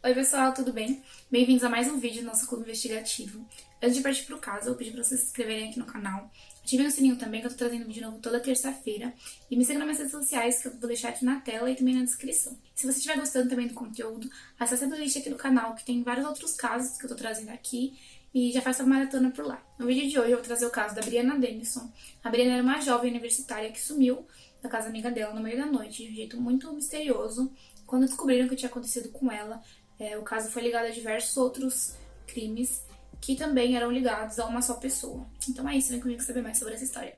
Oi pessoal, tudo bem? Bem-vindos a mais um vídeo do nosso clube investigativo. Antes de partir pro caso, eu vou pedir pra vocês se inscreverem aqui no canal. Ativem o sininho também, que eu tô trazendo vídeo novo toda terça-feira. E me sigam nas minhas redes sociais, que eu vou deixar aqui na tela e também na descrição. Se você estiver gostando também do conteúdo, acesse a playlist aqui do canal, que tem vários outros casos que eu tô trazendo aqui. E já faça a maratona por lá. No vídeo de hoje eu vou trazer o caso da Brianna Denison. A Brianna era uma jovem universitária que sumiu da casa amiga dela no meio da noite, de um jeito muito misterioso. Quando descobriram o que tinha acontecido com ela, o caso foi ligado a diversos outros crimes que também eram ligados a uma só pessoa. Então é isso, vem comigo saber mais sobre essa história.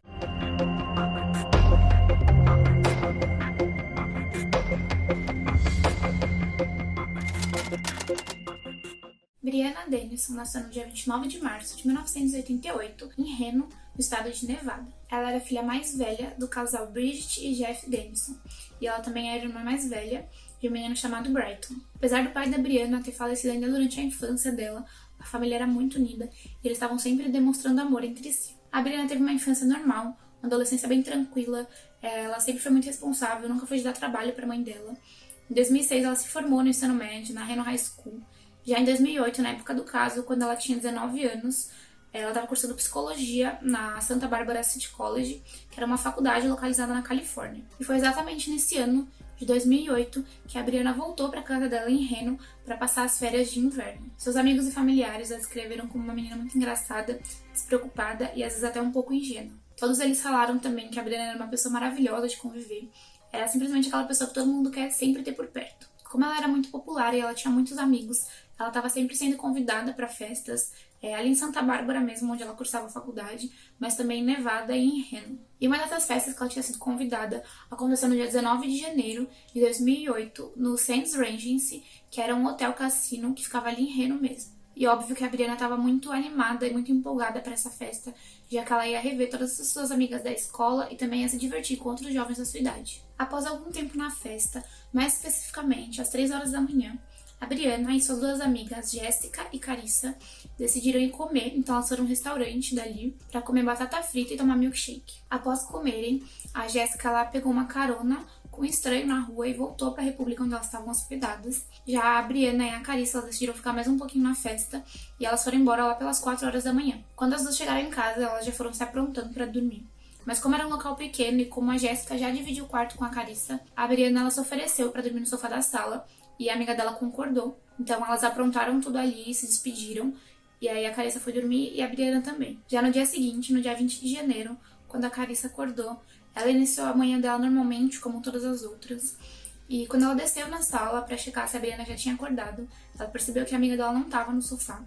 Brianna Denison nasceu no dia 29 de março de 1988, em Reno, no estado de Nevada. Ela era a filha mais velha do casal Bridget e Jeff Denison, e ela também era a irmã mais velha de um menino chamado Brighton. Apesar do pai da Brianna ter falecido ainda durante a infância dela, a família era muito unida e eles estavam sempre demonstrando amor entre si. A Brianna teve uma infância normal, uma adolescência bem tranquila, ela sempre foi muito responsável, nunca foi de dar trabalho para a mãe dela. Em 2006 ela se formou no ensino médio, na Reno High School. Já em 2008, na época do caso, quando ela tinha 19 anos, ela estava cursando psicologia na Santa Barbara City College, que era uma faculdade localizada na Califórnia. E foi exatamente nesse ano, de 2008, que a Brianna voltou para casa dela em Reno para passar as férias de inverno. Seus amigos e familiares a descreveram como uma menina muito engraçada, despreocupada e às vezes até um pouco ingênua. Todos eles falaram também que a Brianna era uma pessoa maravilhosa de conviver. Era simplesmente aquela pessoa que todo mundo quer sempre ter por perto. Como ela era muito popular e ela tinha muitos amigos, ela estava sempre sendo convidada para festas, ali em Santa Bárbara mesmo, onde ela cursava a faculdade, mas também em Nevada e em Reno. E uma dessas festas que ela tinha sido convidada aconteceu no dia 19 de janeiro de 2008, no Sands Regency, que era um hotel-cassino que ficava ali em Reno mesmo. E óbvio que a Brianna estava muito animada e muito empolgada para essa festa, já que ela ia rever todas as suas amigas da escola e também ia se divertir com outros jovens da sua idade. Após algum tempo na festa, mais especificamente às 3 horas da manhã, a Brianna e suas duas amigas, Jéssica e Carissa, decidiram ir comer, então elas foram a um restaurante dali para comer batata frita e tomar milkshake. Após comerem, a Jéssica lá pegou uma carona com um estranho na rua e voltou para a república onde elas estavam hospedadas. Já a Brianna e a Carissa decidiram ficar mais um pouquinho na festa e elas foram embora lá pelas 4 horas da manhã. Quando as duas chegaram em casa, elas já foram se aprontando para dormir. Mas como era um local pequeno e como a Jéssica já dividiu o quarto com a Carissa, a Brianna ela se ofereceu para dormir no sofá da sala e a amiga dela concordou. Então elas aprontaram tudo ali, se despediram, e aí a Carissa foi dormir e a Brianna também. Já no dia seguinte, no dia 20 de janeiro, quando a Carissa acordou, ela iniciou a manhã dela normalmente, como todas as outras. E quando ela desceu na sala para checar se a Brianna já tinha acordado, ela percebeu que a amiga dela não estava no sofá.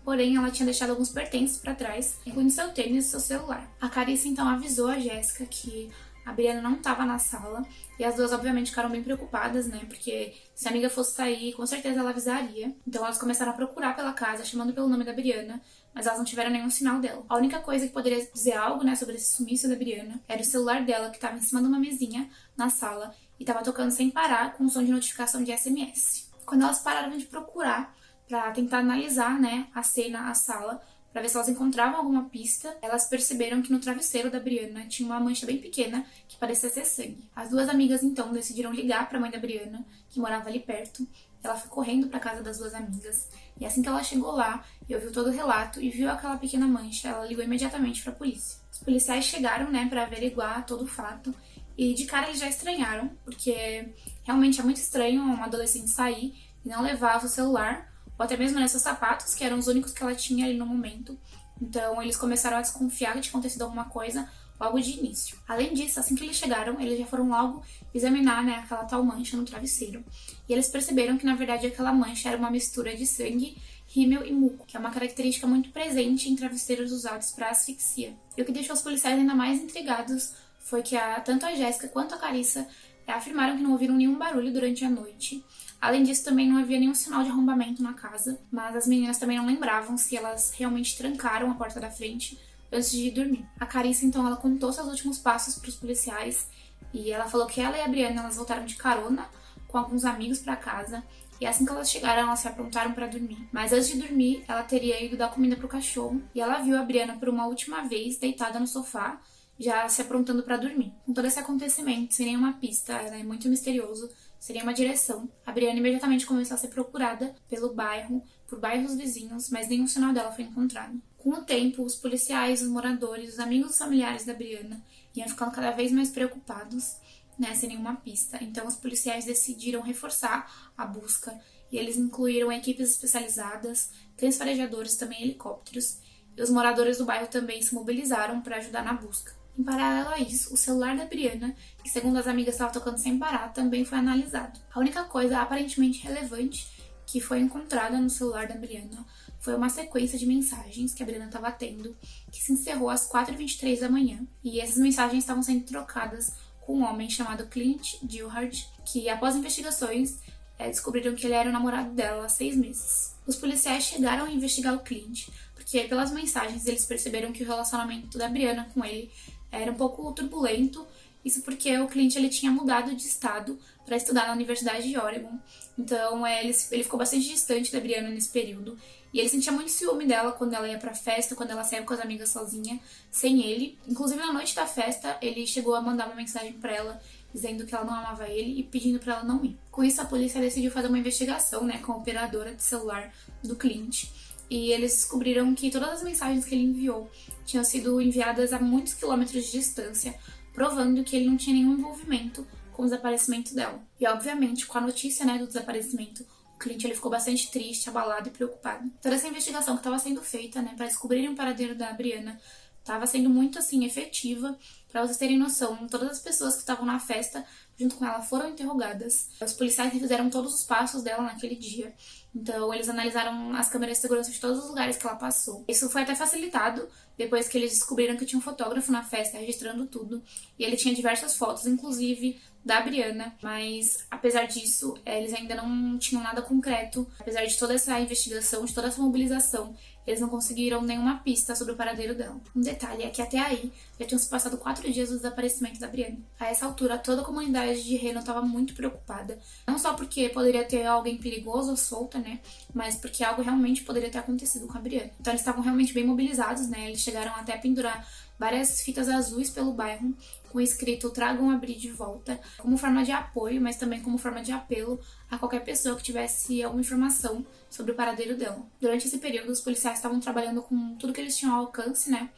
Porém, ela tinha deixado alguns pertences para trás, incluindo seu tênis e seu celular. A Carissa então avisou a Jéssica que a Brianna não estava na sala, e as duas obviamente ficaram bem preocupadas, né, porque se a amiga fosse sair, com certeza ela avisaria. Então elas começaram a procurar pela casa, chamando pelo nome da Brianna, mas elas não tiveram nenhum sinal dela. A única coisa que poderia dizer algo, né, sobre esse sumiço da Brianna era o celular dela, que estava em cima de uma mesinha na sala e estava tocando sem parar com um som de notificação de SMS. Quando elas pararam de procurar para tentar analisar, né, a cena, a sala, para ver se elas encontravam alguma pista, elas perceberam que no travesseiro da Brianna tinha uma mancha bem pequena que parecia ser sangue. As duas amigas então decidiram ligar para a mãe da Brianna, que morava ali perto. Ela foi correndo para casa das duas amigas e assim que ela chegou lá e ouviu todo o relato e viu aquela pequena mancha, ela ligou imediatamente para a polícia. Os policiais chegaram, né, para averiguar todo o fato e de cara eles já estranharam, porque realmente é muito estranho uma adolescente sair e não levar o seu celular ou até mesmo seus sapatos, que eram os únicos que ela tinha ali no momento. Então eles começaram a desconfiar que tinha acontecido alguma coisa logo de início. Além disso, assim que eles chegaram, eles já foram logo examinar, né, aquela tal mancha no travesseiro. E eles perceberam que na verdade aquela mancha era uma mistura de sangue, rímel e muco, que é uma característica muito presente em travesseiros usados para asfixia. E o que deixou os policiais ainda mais intrigados foi que tanto a Jéssica quanto a Carissa afirmaram que não ouviram nenhum barulho durante a noite. Além disso, também não havia nenhum sinal de arrombamento na casa, mas as meninas também não lembravam se elas realmente trancaram a porta da frente antes de ir dormir. A Carissa, então, ela contou seus últimos passos para os policiais e ela falou que ela e a Brianna elas voltaram de carona com alguns amigos para casa e assim que elas chegaram, elas se aprontaram para dormir. Mas antes de dormir, ela teria ido dar comida pro cachorro e ela viu a Brianna por uma última vez deitada no sofá, já se aprontando para dormir. Com todo esse acontecimento, sem nenhuma pista, muito misterioso, sem nenhuma direção. A Brianna imediatamente começou a ser procurada pelo bairro, por bairros vizinhos, mas nenhum sinal dela foi encontrado. Com o tempo, os policiais, os moradores, os amigos e familiares da Brianna iam ficando cada vez mais preocupados, né, sem nenhuma pista. Então, os policiais decidiram reforçar a busca e eles incluíram equipes especializadas, cães farejadores e também helicópteros. E os moradores do bairro também se mobilizaram para ajudar na busca. Em paralelo a isso, o celular da Brianna, que segundo as amigas estava tocando sem parar, também foi analisado. A única coisa aparentemente relevante que foi encontrada no celular da Brianna foi uma sequência de mensagens que a Brianna estava tendo, que se encerrou às 4h23 da manhã. E essas mensagens estavam sendo trocadas com um homem chamado Clint Gilhard, que após investigações descobriram que ele era o namorado dela há 6 meses. Os policiais chegaram a investigar o Clint, porque pelas mensagens eles perceberam que o relacionamento da Brianna com ele era um pouco turbulento, isso porque o Clint ele tinha mudado de estado para estudar na Universidade de Oregon, então ele ficou bastante distante da Brianna nesse período, e ele sentia muito ciúme dela quando ela ia pra festa, quando ela saía com as amigas sozinha, sem ele. Inclusive na noite da festa, ele chegou a mandar uma mensagem pra ela, dizendo que ela não amava ele e pedindo pra ela não ir. Com isso, a polícia decidiu fazer uma investigação, né, com a operadora de celular do Clint, e eles descobriram que todas as mensagens que ele enviou tinham sido enviadas a muitos quilômetros de distância, provando que ele não tinha nenhum envolvimento com o desaparecimento dela. E obviamente, com a notícia, né, do desaparecimento, o Clint ele ficou bastante triste, abalado e preocupado. Toda essa investigação que estava sendo feita, né, para descobrirem o paradeiro da Brianna, estava sendo muito, assim, efetiva. Para vocês terem noção, todas as pessoas que estavam na festa junto com ela foram interrogadas. Os policiais fizeram todos os passos dela naquele dia. Então, eles analisaram as câmeras de segurança de todos os lugares que ela passou. Isso foi até facilitado depois que eles descobriram que tinha um fotógrafo na festa registrando tudo. E ele tinha diversas fotos, inclusive da Brianna. Mas, apesar disso, eles ainda não tinham nada concreto. Apesar de toda essa investigação, de toda essa mobilização, eles não conseguiram nenhuma pista sobre o paradeiro dela. Um detalhe é que até aí já tinham se passado 4 dias do desaparecimento da Brianna. A essa altura, toda a comunidade de Reno estava muito preocupada. Não só porque poderia ter alguém perigoso ou solta, né? Mas porque algo realmente poderia ter acontecido com a Brianna. Então eles estavam realmente bem mobilizados, né? Eles chegaram até a pendurar várias fitas azuis pelo bairro com escrito "Tragam a Bri de volta", como forma de apoio, mas também como forma de apelo a qualquer pessoa que tivesse alguma informação sobre o paradeiro dela. Durante esse período, os policiais estavam trabalhando com tudo que eles tinham ao alcance, né?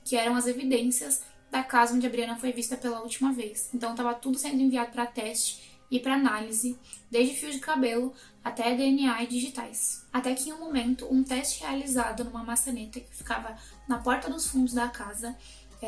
Que eram as evidências da casa onde a Brianna foi vista pela última vez. Então estava tudo sendo enviado para teste e para análise, desde fio de cabelo até DNA e digitais. Até que em um momento, um teste realizado numa maçaneta que ficava na porta dos fundos da casa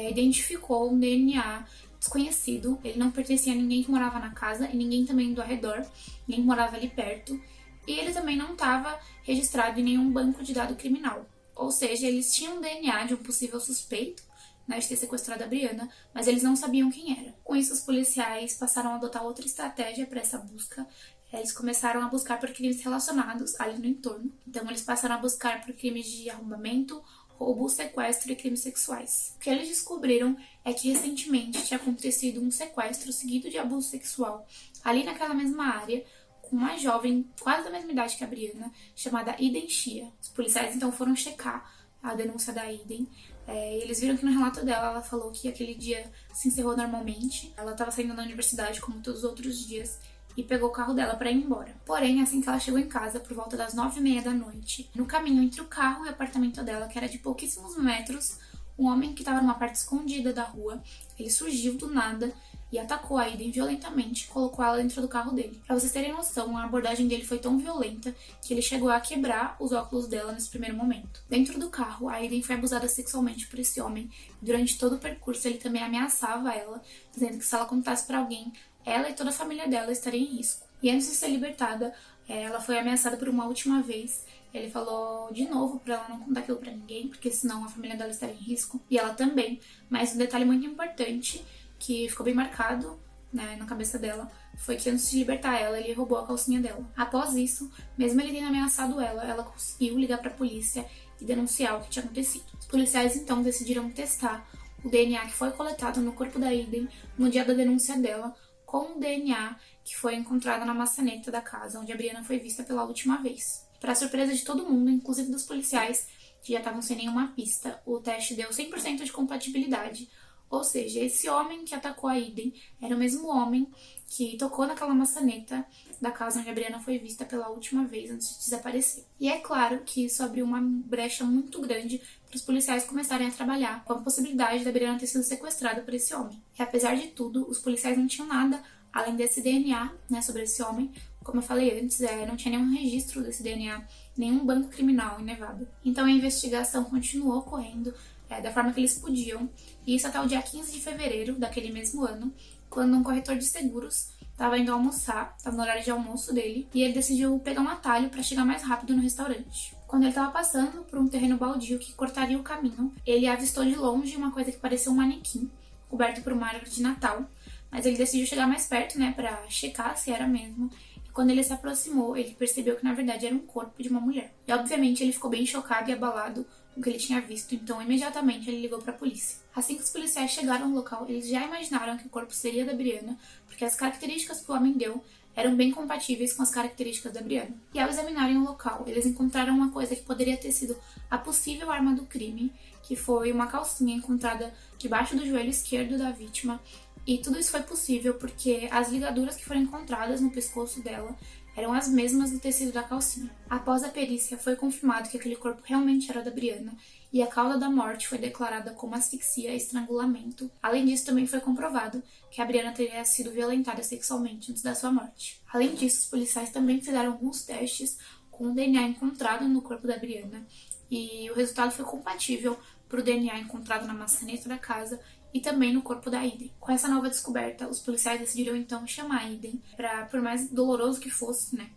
identificou um DNA desconhecido. Ele não pertencia a ninguém que morava na casa e ninguém também do arredor, ninguém que morava ali perto. E ele também não estava registrado em nenhum banco de dados criminal. Ou seja, eles tinham DNA de um possível suspeito, né, de ter sequestrado a Brianna, mas eles não sabiam quem era. Com isso, os policiais passaram a adotar outra estratégia para essa busca. Eles começaram a buscar por crimes relacionados ali no entorno. Então, eles passaram a buscar por crimes de arrombamento, roubo, sequestro e crimes sexuais. O que eles descobriram é que recentemente tinha acontecido um sequestro seguido de abuso sexual ali naquela mesma área, com uma jovem quase da mesma idade que a Brianna, chamada Eden Shea. Os policiais então foram checar a denúncia da Eden. E eles viram que no relato dela, ela falou que aquele dia se encerrou normalmente. Ela estava saindo da universidade como todos os outros dias e pegou o carro dela para ir embora. Porém, assim que ela chegou em casa, por volta das 9h30 da noite, no caminho entre o carro e o apartamento dela, que era de pouquíssimos metros, um homem que estava numa parte escondida da rua, ele surgiu do nada e atacou a Eden violentamente e colocou ela dentro do carro dele. Pra vocês terem noção, a abordagem dele foi tão violenta que ele chegou a quebrar os óculos dela nesse primeiro momento. Dentro do carro, a Eden foi abusada sexualmente por esse homem. Durante todo o percurso, ele também ameaçava ela, dizendo que se ela contasse pra alguém, ela e toda a família dela estariam em risco. E antes de ser libertada, ela foi ameaçada por uma última vez. Ele falou de novo pra ela não contar aquilo pra ninguém, porque senão a família dela estaria em risco. E ela também. Mas um detalhe muito importante, que ficou bem marcado, né, na cabeça dela, foi que antes de libertar ela, ele roubou a calcinha dela. Após isso, mesmo ele tendo ameaçado ela conseguiu ligar pra polícia e denunciar o que tinha acontecido. Os policiais então decidiram testar o DNA que foi coletado no corpo da Eden no dia da denúncia dela, com o DNA que foi encontrado na maçaneta da casa onde a Brianna foi vista pela última vez. Para surpresa de todo mundo, inclusive dos policiais, que já estavam sem nenhuma pista, o teste deu 100% de compatibilidade, Ou seja, esse homem que atacou a Aiden era o mesmo homem que tocou naquela maçaneta da casa onde a Brianna foi vista pela última vez antes de desaparecer. E é claro que isso abriu uma brecha muito grande para os policiais começarem a trabalhar com a possibilidade da Brianna ter sido sequestrada por esse homem. E apesar de tudo, os policiais não tinham nada além desse DNA, né, sobre esse homem. Como eu falei antes, não tinha nenhum registro desse DNA, nenhum banco criminal em Nevada. Então a investigação continuou ocorrendo da forma que eles podiam, e isso até o dia 15 de fevereiro daquele mesmo ano, quando um corretor de seguros estava indo almoçar, estava no horário de almoço dele, e ele decidiu pegar um atalho para chegar mais rápido no restaurante. Quando ele estava passando por um terreno baldio que cortaria o caminho, ele avistou de longe uma coisa que parecia um manequim, coberto por uma árvore de Natal, mas ele decidiu chegar mais perto, né, para checar se era mesmo. E quando ele se aproximou, ele percebeu que na verdade era um corpo de uma mulher. E obviamente ele ficou bem chocado e abalado com o que ele tinha visto, então imediatamente ele ligou para a polícia. Assim que os policiais chegaram no local, eles já imaginaram que o corpo seria da Brianna, porque as características que o homem deu eram bem compatíveis com as características da Brianna. E ao examinarem o local, eles encontraram uma coisa que poderia ter sido a possível arma do crime, que foi uma calcinha encontrada debaixo do joelho esquerdo da vítima. E tudo isso foi possível porque as ligaduras que foram encontradas no pescoço dela eram as mesmas do tecido da calcinha. Após a perícia, foi confirmado que aquele corpo realmente era da Brianna e a causa da morte foi declarada como asfixia e estrangulamento. Além disso, também foi comprovado que a Brianna teria sido violentada sexualmente antes da sua morte. Além disso, os policiais também fizeram alguns testes com o DNA encontrado no corpo da Brianna e o resultado foi compatível para o DNA encontrado na maçaneta da casa e também no corpo da Aiden. Com essa nova descoberta, os policiais decidiram então chamar a Aiden para, por mais doloroso que fosse, né,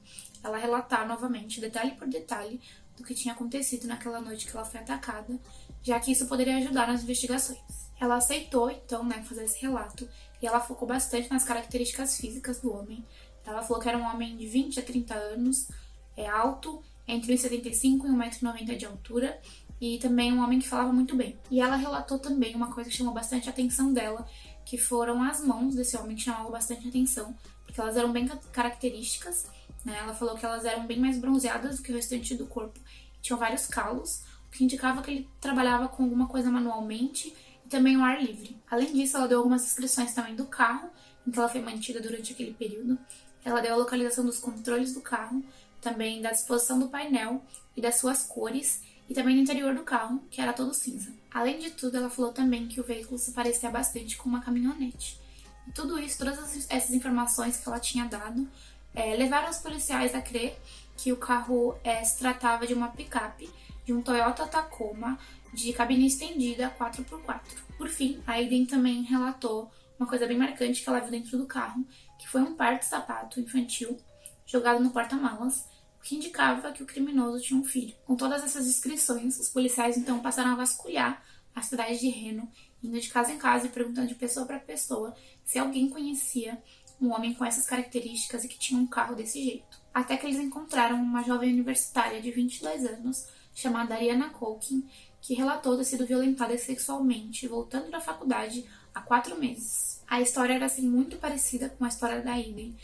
ela relatar novamente, detalhe por detalhe, do que tinha acontecido naquela noite que ela foi atacada, já que isso poderia ajudar nas investigações. Ela aceitou então, né, fazer esse relato e ela focou bastante nas características físicas do homem. Ela falou que era um homem de 20 a 30 anos, alto, entre 1,75 e 1,90 m de altura, e também um homem que falava muito bem. E ela relatou também uma coisa que chamou bastante a atenção dela, que foram as mãos desse homem que chamavam bastante atenção, porque elas eram bem características, né? Ela falou que elas eram bem mais bronzeadas do que o restante do corpo, tinham vários calos, o que indicava que ele trabalhava com alguma coisa manualmente e também o ar livre. Além disso, ela deu algumas descrições também do carro em que ela foi mantida durante aquele período. Ela deu a localização dos controles do carro, também da disposição do painel e das suas cores, e também no interior do carro, que era todo cinza. Além de tudo, ela falou também que o veículo se parecia bastante com uma caminhonete. E tudo isso, todas essas informações que ela tinha dado, levaram os policiais a crer que o carro se tratava de uma picape, de um Toyota Tacoma, de cabine estendida 4x4. Por fim, a Aiden também relatou uma coisa bem marcante que ela viu dentro do carro, que foi um par de sapato infantil jogado no porta-malas, o que indicava que o criminoso tinha um filho. Com todas essas descrições, os policiais então passaram a vasculhar a cidade de Reno, indo de casa em casa e perguntando de pessoa para pessoa se alguém conhecia um homem com essas características e que tinha um carro desse jeito. Até que eles encontraram uma jovem universitária de 22 anos, chamada Ariana Colkin, que relatou ter sido violentada sexualmente voltando da faculdade há 4 meses. A história era assim muito parecida com a história da Aiden.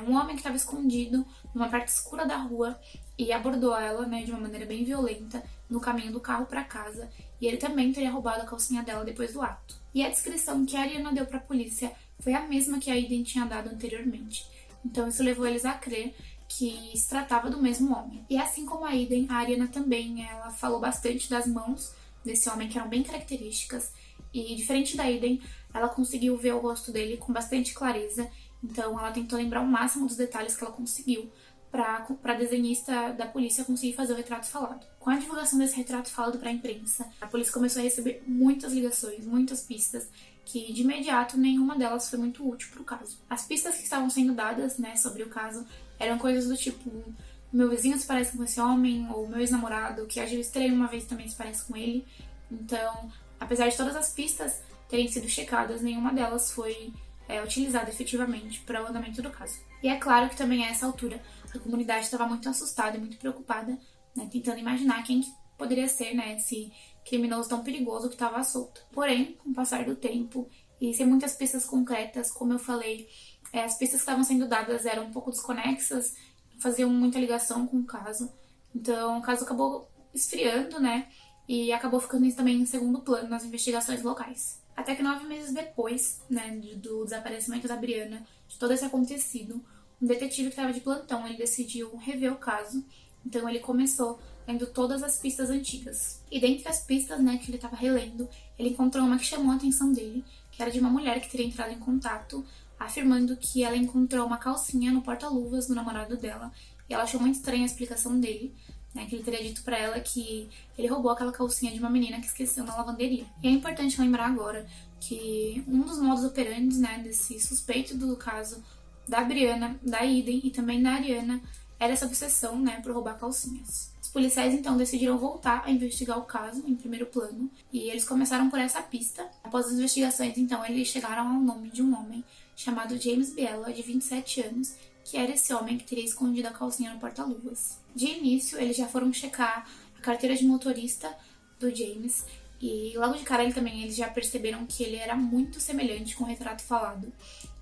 Um homem que estava escondido numa parte escura da rua e abordou ela, né, de uma maneira bem violenta no caminho do carro para casa, e ele também teria roubado a calcinha dela depois do ato. E a descrição que a Ariana deu para a polícia foi a mesma que a Aiden tinha dado anteriormente. Então isso levou eles a crer que se tratava do mesmo homem. E assim como a Aiden, a Ariana também, ela falou bastante das mãos desse homem, que eram bem características, e diferente da Aiden, ela conseguiu ver o rosto dele com bastante clareza. Então ela tentou lembrar o máximo dos detalhes que ela conseguiu para a desenhista da polícia conseguir fazer o retrato falado. Com a divulgação desse retrato falado para a imprensa, a polícia começou a receber muitas ligações, muitas pistas, que de imediato nenhuma delas foi muito útil para o caso. As pistas que estavam sendo dadas, né, sobre o caso eram coisas do tipo: meu vizinho se parece com esse homem, ou meu ex-namorado, que agiu estranho uma vez, também se parece com ele. Então, apesar de todas as pistas terem sido checadas, nenhuma delas foi utilizada efetivamente para o andamento do caso. E é claro que também a essa altura a comunidade estava muito assustada e muito preocupada, né, tentando imaginar quem que poderia ser, né, esse criminoso tão perigoso que estava solto. Porém, com o passar do tempo e sem muitas pistas concretas, como eu falei, as pistas que estavam sendo dadas eram um pouco desconexas, não faziam muita ligação com o caso. Então o caso acabou esfriando, né, e acabou ficando também em segundo plano nas investigações locais. Até que 9 meses depois, né, do desaparecimento da Brianna, de todo esse acontecido, um detetive que estava de plantão, ele decidiu rever o caso. Então ele começou lendo todas as pistas antigas. E dentre as pistas, né, que ele estava relendo, ele encontrou uma que chamou a atenção dele, que era de uma mulher que teria entrado em contato, afirmando que ela encontrou uma calcinha no porta-luvas do namorado dela, e ela achou muito estranha a explicação dele, né, que ele teria dito pra ela que ele roubou aquela calcinha de uma menina que esqueceu na lavanderia. E é importante lembrar agora que um dos modus operandi, né, desse suspeito do caso da Brianna, da Eden e também da Ariana era essa obsessão, né, por roubar calcinhas. Os policiais então decidiram voltar a investigar o caso em primeiro plano e eles começaram por essa pista. Após as investigações, então, eles chegaram ao nome de um homem chamado James Biella, de 27 anos, que era esse homem que teria escondido a calcinha no porta-luvas. De início, eles já foram checar a carteira de motorista do James e logo de cara eles já perceberam que ele era muito semelhante com o retrato falado.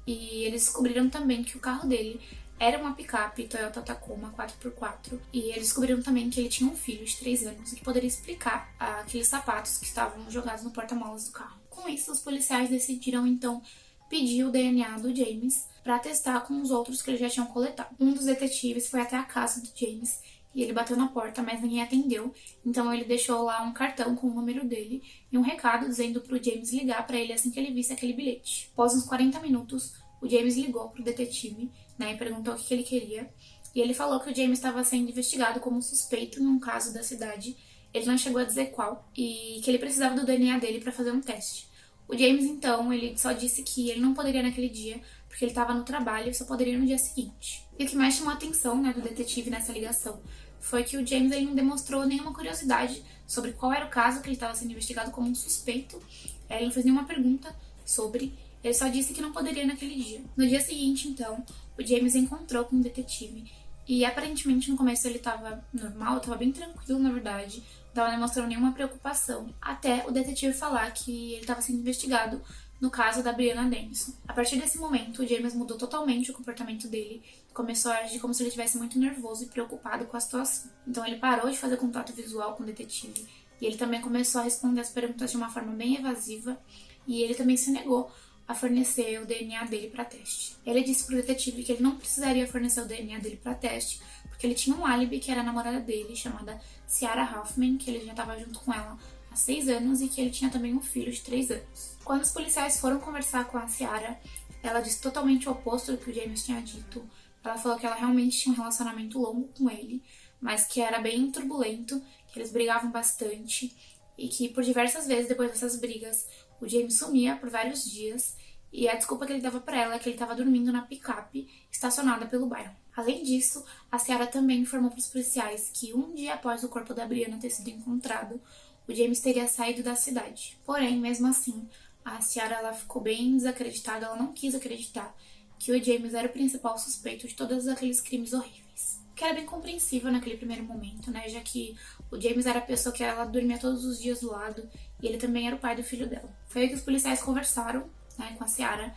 E eles descobriram também que o carro dele era uma picape Toyota Tacoma 4x4. E eles descobriram também que ele tinha um filho de 3 anos, o que poderia explicar aqueles sapatos que estavam jogados no porta-malas do carro. Com isso, os policiais decidiram então pedir o DNA do James para testar com os outros que eles já tinham coletado. Um dos detetives foi até a casa do James e ele bateu na porta, mas ninguém atendeu. Então ele deixou lá um cartão com o número dele e um recado dizendo pro James ligar para ele assim que ele visse aquele bilhete. Após uns 40 minutos, o James ligou pro detetive, né, e perguntou o que ele queria. E ele falou que o James estava sendo investigado como suspeito em um caso da cidade. Ele não chegou a dizer qual e que ele precisava do DNA dele para fazer um teste. O James, então, ele só disse que ele não poderia naquele dia, porque ele estava no trabalho e só poderia no dia seguinte. E o que mais chamou a atenção, né, do detetive nessa ligação foi que o James ele não demonstrou nenhuma curiosidade sobre qual era o caso que ele estava sendo investigado como um suspeito. Ele não fez nenhuma pergunta sobre, ele só disse que não poderia naquele dia. No dia seguinte, então, o James encontrou com o detetive e aparentemente no começo ele estava normal, estava bem tranquilo na verdade, não estava demonstrando nenhuma preocupação, até o detetive falar que ele estava sendo investigado no caso da Brianna Denison. A partir desse momento, o James mudou totalmente o comportamento dele, começou a agir como se ele estivesse muito nervoso e preocupado com a situação. Então ele parou de fazer contato visual com o detetive e ele também começou a responder as perguntas de uma forma bem evasiva e ele também se negou a fornecer o DNA dele para teste. Ele disse para o detetive que ele não precisaria fornecer o DNA dele para teste, porque ele tinha um álibi que era a namorada dele, chamada Ciara Hoffman, que ele já estava junto com ela há 6 anos e que ele tinha também um filho de 3 anos. Quando os policiais foram conversar com a Ciara, ela disse totalmente o oposto do que o James tinha dito. Ela falou que ela realmente tinha um relacionamento longo com ele, mas que era bem turbulento, que eles brigavam bastante e que por diversas vezes depois dessas brigas o James sumia por vários dias e a desculpa que ele dava pra ela é que ele estava dormindo na picape estacionada pelo bairro. Além disso, a Ciara também informou para os policiais que um dia após o corpo da Brianna ter sido encontrado, o James teria saído da cidade. Porém, mesmo assim, a Ciara ela ficou bem desacreditada, ela não quis acreditar que o James era o principal suspeito de todos aqueles crimes horríveis. Que era bem compreensível naquele primeiro momento, né? Já que o James era a pessoa que ela dormia todos os dias do lado e ele também era o pai do filho dela. Foi aí que os policiais conversaram, né, com a Ciara,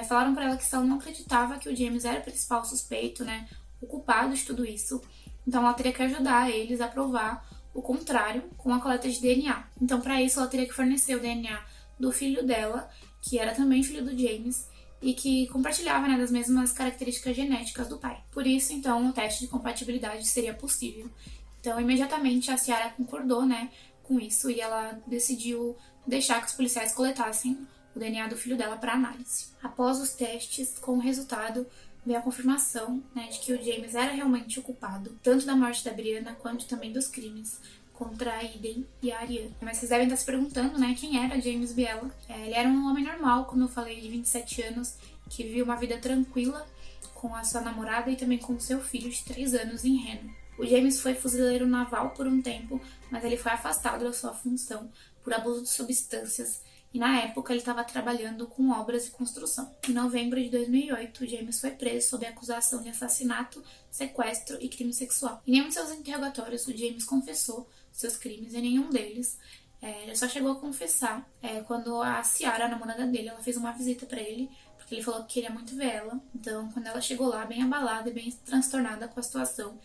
falaram pra ela que se ela não acreditava que o James era o principal suspeito, né, o culpado de tudo isso, então ela teria que ajudar eles a provar o contrário com a coleta de DNA. Então, para isso, ela teria que fornecer o DNA do filho dela, que era também filho do James, e que compartilhava, né, das mesmas características genéticas do pai. Por isso, então, o teste de compatibilidade seria possível. Então, imediatamente, a Ciara concordou, né, com isso e ela decidiu deixar que os policiais coletassem o DNA do filho dela para análise. Após os testes, com o resultado, veio a confirmação, né, de que o James era realmente o culpado, tanto da morte da Brianna quanto também dos crimes contra a Eden e a Ariana. Mas vocês devem estar se perguntando, né, quem era James Biella. Ele era um homem normal, como eu falei, de 27 anos, que vivia uma vida tranquila com a sua namorada e também com o seu filho de 3 anos em Reno. O James foi fuzileiro naval por um tempo, mas ele foi afastado da sua função por abuso de substâncias e na época ele estava trabalhando com obras e construção. Em novembro de 2008, James foi preso sob acusação de assassinato, sequestro e crime sexual. Em nenhum de seus interrogatórios, o James confessou seus crimes, em nenhum deles. Ele só chegou a confessar quando a Ciara, a namorada dele, ela fez uma visita para ele, porque ele falou que queria muito ver ela. Então, quando ela chegou lá, bem abalada e bem transtornada com a situação,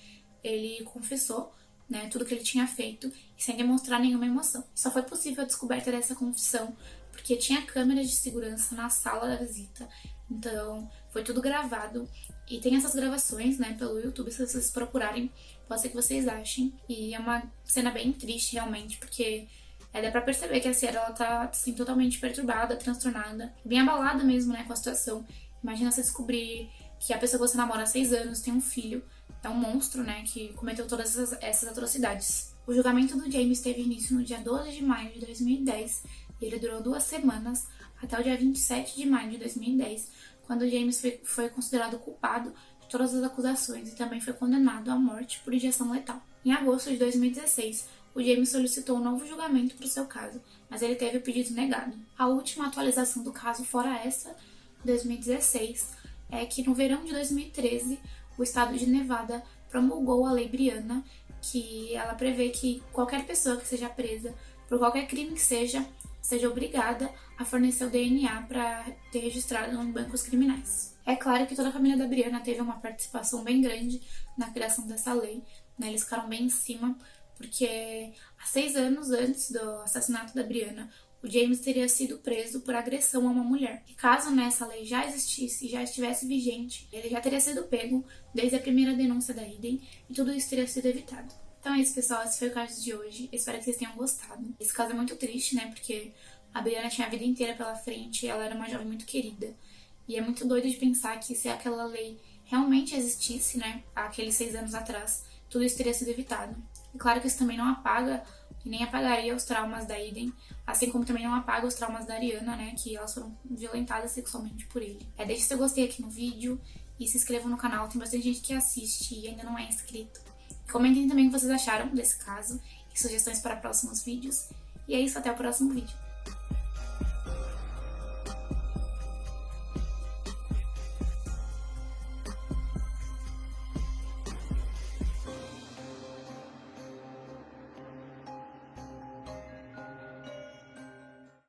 ele confessou, né, tudo que ele tinha feito e sem demonstrar nenhuma emoção. Só foi possível a descoberta dessa confissão porque tinha câmeras de segurança na sala da visita, então foi tudo gravado. E tem essas gravações, né, pelo YouTube, se vocês procurarem, pode ser que vocês achem. E é uma cena bem triste, realmente, porque dá pra perceber que a Sierra, ela tá, assim, totalmente perturbada, transtornada, bem abalada mesmo, né, com a situação. Imagina você descobrir que a pessoa que você namora há 6 anos tem um filho, é um monstro, né, que cometeu todas essas atrocidades. O julgamento do James teve início no dia 12 de maio de 2010 e ele durou 2 semanas, até o dia 27 de maio de 2010, quando o James foi considerado culpado de todas as acusações e também foi condenado à morte por injeção letal. Em agosto de 2016, o James solicitou um novo julgamento para o seu caso, mas ele teve o pedido negado. A última atualização do caso, fora essa, 2016, é que no verão de 2013, o estado de Nevada promulgou a Lei Brianna, que ela prevê que qualquer pessoa que seja presa por qualquer crime que seja obrigada a fornecer o DNA para ter registrado em bancos criminais. É claro que toda a família da Brianna teve uma participação bem grande na criação dessa lei, né? Eles ficaram bem em cima, porque há 6 anos antes do assassinato da Brianna, o James teria sido preso por agressão a uma mulher. E caso essa lei já existisse e já estivesse vigente, ele já teria sido pego desde a primeira denúncia da Eden e tudo isso teria sido evitado. Então é isso, pessoal. Esse foi o caso de hoje. Espero que vocês tenham gostado. Esse caso é muito triste, né? Porque a Brianna tinha a vida inteira pela frente e ela era uma jovem muito querida. E é muito doido de pensar que se aquela lei realmente existisse, né? Há aqueles 6 anos atrás, tudo isso teria sido evitado. E claro que isso também não apaga e nem apagaria os traumas da Eden, assim como também não apaga os traumas da Ariana, né? Que elas foram violentadas sexualmente por ele. Deixe seu gostei aqui no vídeo e se inscreva no canal. Tem bastante gente que assiste e ainda não é inscrito. Comentem também o que vocês acharam desse caso e sugestões para próximos vídeos. E é isso, até o próximo vídeo.